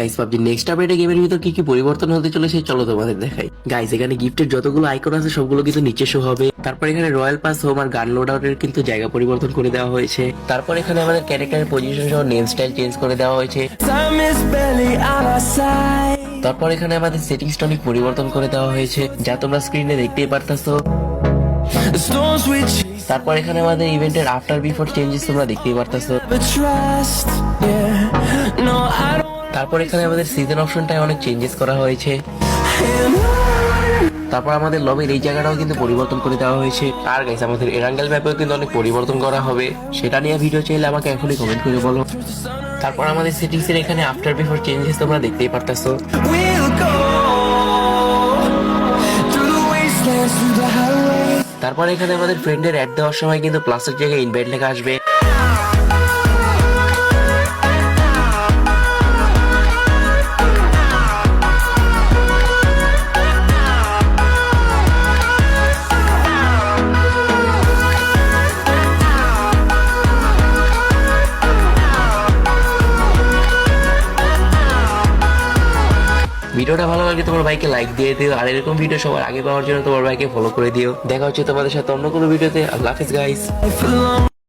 Guys PUBG next আপডেটে গেমের ভিতর কি কি পরিবর্তন হতে চলেছে চলো তোমাদের দেখাই। গাইস এখানে গিফটের যতগুলো আইকন আছে সবগুলো কিন্তু নিচে শো হবে। তারপর এখানে রয়্যাল পাস হোম আর গান লোড আউটের কিন্তু জায়গা পরিবর্তন করে দেওয়া হয়েছে। তারপর এখানে আমাদের ক্যারেক্টারের পজিশন সহ নেম স্টাইল চেঞ্জ করে দেওয়া হয়েছে। তারপর এখানে আমাদের সেটিংস টনিক পরিবর্তন করে দেওয়া হয়েছে, যা তোমরা স্ক্রিনে দেখতেই পারতাছো। তারপর এখানে আমাদের ইভেন্টের আফটার বিফোর চেঞ্জেস তোমরা দেখতেই পারতাছো। তারপর এখানে আমাদের সিজন অপশনটায় অনেক চেঞ্জেস করা হয়েছে। তারপর আমাদের লবির এই জায়গাটাও কিন্তু পরিবর্তন করে দেওয়া হয়েছে। আর গাইস আমাদের এরাঙ্গেল ম্যাপেও কিন্তু অনেক পরিবর্তন করা হবে, সেটা নিয়ে ভিডিও চাইলে আমাকে এখনই কমেন্ট করে বলো। তারপর আমাদের সেটিংস এর এখানে আফটার বিফোর চেঞ্জেস তোমরা দেখতেই পারতাছো। তারপর এখানে আমাদের ফ্রেন্ডের অ্যাড দেওয়ার সময় কিন্তু প্লাসের জায়গায় ইনভাইট লেখা আসবে। ভিডিওটা ভালো লাগলে তোমার ভাইকে লাইক দিয়ে দিও, আর এরকম ভিডিও সবার আগে পাওয়ার জন্য তোমার ভাইকে ফলো করে দিও। দেখা হচ্ছে তোমাদের সাথে অন্য কোনো ভিডিওতে। আল্লাহ হাফেজ গাইস।